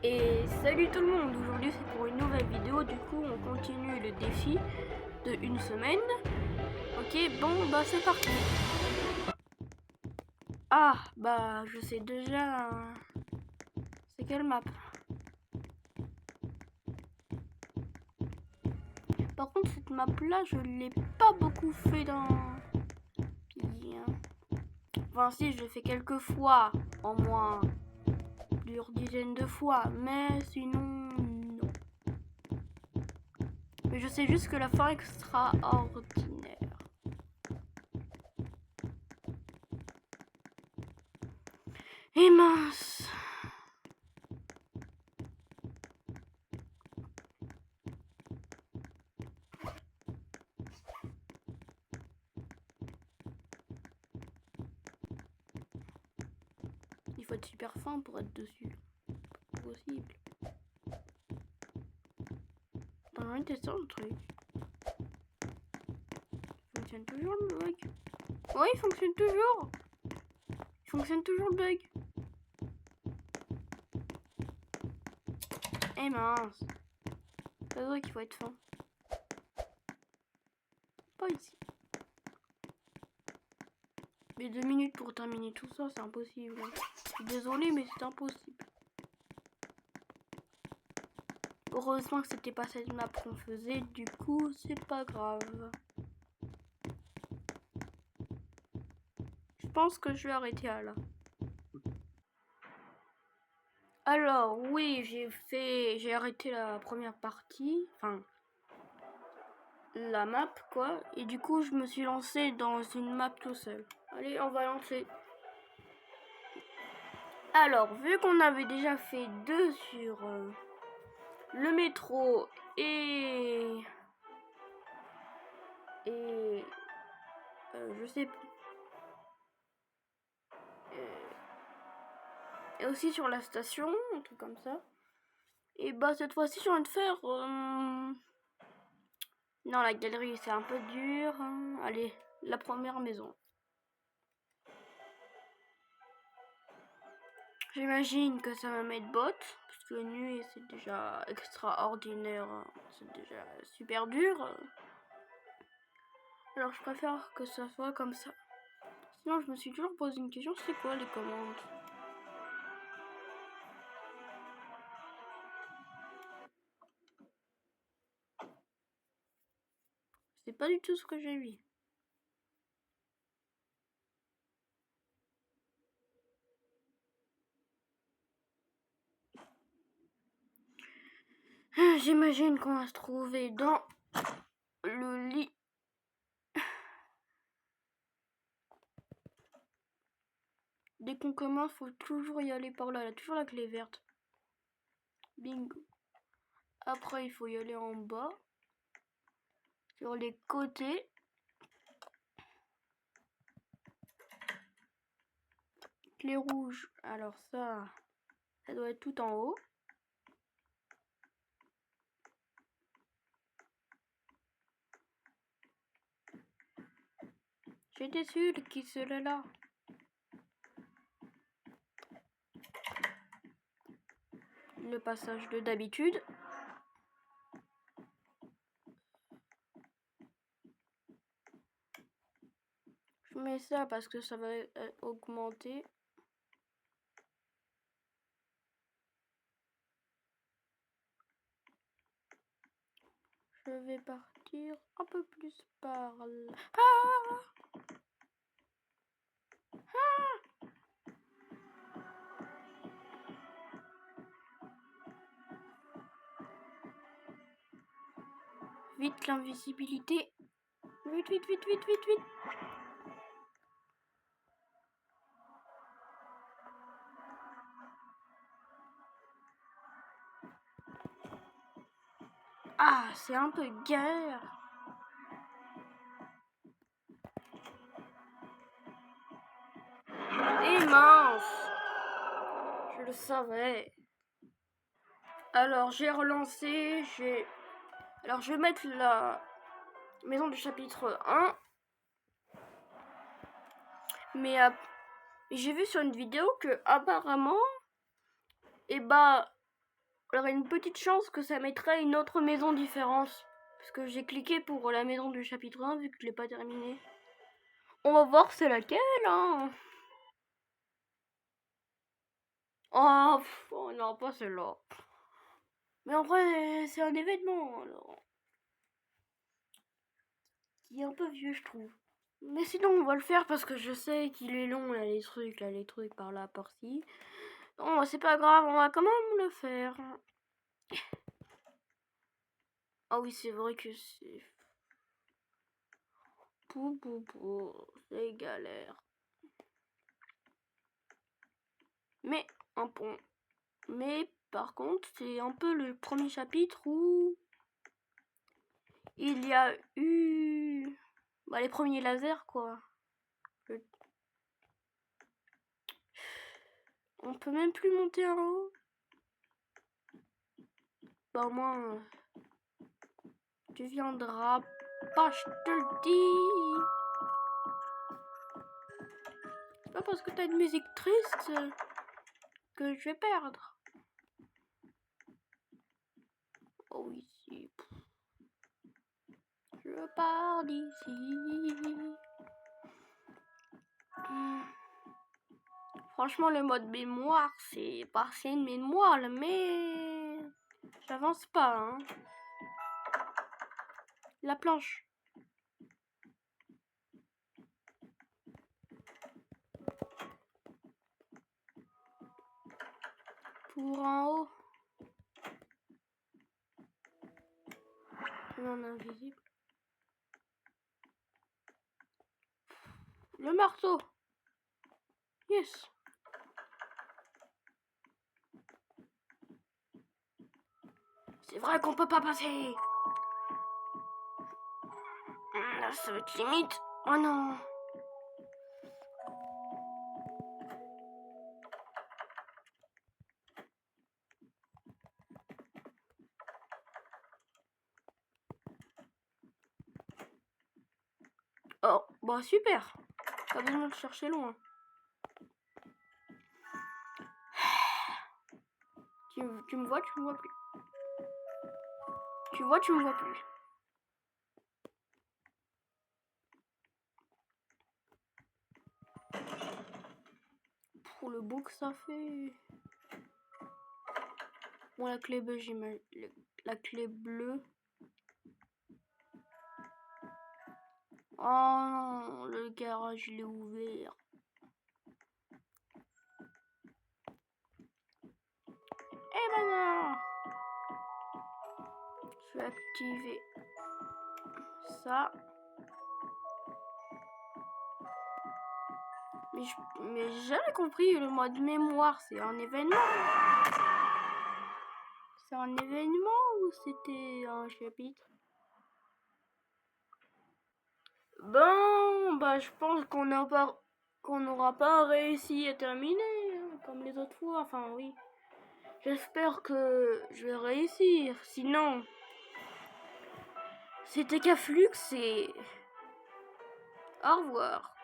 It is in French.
Et salut tout le monde, aujourd'hui c'est pour une nouvelle vidéo, du coup on continue le défi de une semaine. Ok, bon bah c'est parti. Ah bah je sais déjà c'est quelle map. Par contre cette map là je l'ai pas beaucoup fait dans... Enfin si, je l'ai fait quelques fois, au moins plusieurs dizaines de fois, mais sinon non. Mais je sais juste que la fin extraordinaire. Et mince. Il faut être super fin pour être dessus. Pas possible. T'as envie de tester le truc. Il fonctionne toujours le bug. Oui, il fonctionne toujours. Il fonctionne toujours le bug. Eh mince. C'est vrai qu'il faut être fin. Pas ici. Mais 2 minutes pour terminer tout ça, c'est impossible. Je suis désolée, mais c'est impossible. Heureusement que c'était pas cette map qu'on faisait, du coup, c'est pas grave. Je pense que je vais arrêter à là. Alors, oui, j'ai arrêté la première partie, enfin, la map, quoi, et du coup, je me suis lancé dans une map tout seul. Allez, on va lancer. Alors, vu qu'on avait déjà fait 2 sur le métro et je sais plus. Et aussi sur la station, un truc comme ça. Et bah cette fois-ci j'ai envie de faire... Non, la galerie c'est un peu dur. Allez, la première maison. J'imagine que ça va mettre bot, parce que nuit c'est déjà extraordinaire, c'est déjà super dur. Alors je préfère que ça soit comme ça. Sinon je me suis toujours posé une question, c'est quoi les commandes? C'est pas du tout ce que j'ai vu. J'imagine qu'on va se trouver dans le lit. Dès qu'on commence, faut toujours y aller par là. Il y a toujours la clé verte. Bingo. Après, il faut y aller en bas. Sur les côtés. Clé rouge. Alors ça doit être tout en haut. J'étais sûre qu'il serait là. Le passage de d'habitude. Je mets ça parce que ça va augmenter. Je vais partir un peu plus par là. Ah! Ah! Vite l'invisibilité. Vite, vite, vite, vite, vite, vite. Ah, c'est un peu galère. Et mince. Je le savais. Alors, j'ai relancé. Alors, je vais mettre la maison du chapitre 1. Mais j'ai vu sur une vidéo que apparemment, et bah, Alors, il y a une petite chance que ça mettrait une autre maison différente. Parce que j'ai cliqué pour la maison du chapitre 1 vu que je l'ai pas terminé. On va voir c'est laquelle, hein. Oh non, pas celle-là. Mais en vrai, c'est un événement, alors. Qui est un peu vieux, je trouve. Mais sinon, on va le faire parce que je sais qu'il est long, là, les trucs par là, par-ci. Non, c'est pas grave, on va quand même le faire. Ah oui, c'est vrai que c'est... C'est galère. Mais, un pont. Mais, par contre, c'est un peu le premier chapitre où... il y a eu... les premiers lasers, quoi. On peut même plus monter en haut. Bah au moins, tu viendras pas, je te le dis. C'est pas parce que t'as une musique triste que je vais perdre. Oh oui, si. Je pars d'ici. Franchement, le mode mémoire, c'est passer une mémoire, mais j'avance pas, hein. La planche. Pour en haut. Non, invisible. Le marteau. Yes. C'est vrai qu'on peut pas passer. Là, ça va être limite. Oh non. Oh, bah super. Pas besoin de chercher loin. Tu me vois, tu me vois plus. Tu vois, tu me vois plus. Pour le beau que ça fait. Bon, la clé bleue, j'imagine. La clé bleue. Oh non, le garage, il est ouvert. Eh ben non. Je vais activer ça. Mais j'ai jamais compris le mode mémoire, c'est un événement. C'est un événement ou c'était un chapitre? Bon, bah je pense qu'on n'aura pas réussi à terminer hein, comme les autres fois. Enfin oui. J'espère que je vais réussir. Sinon, c'était qu'à Flux et au revoir.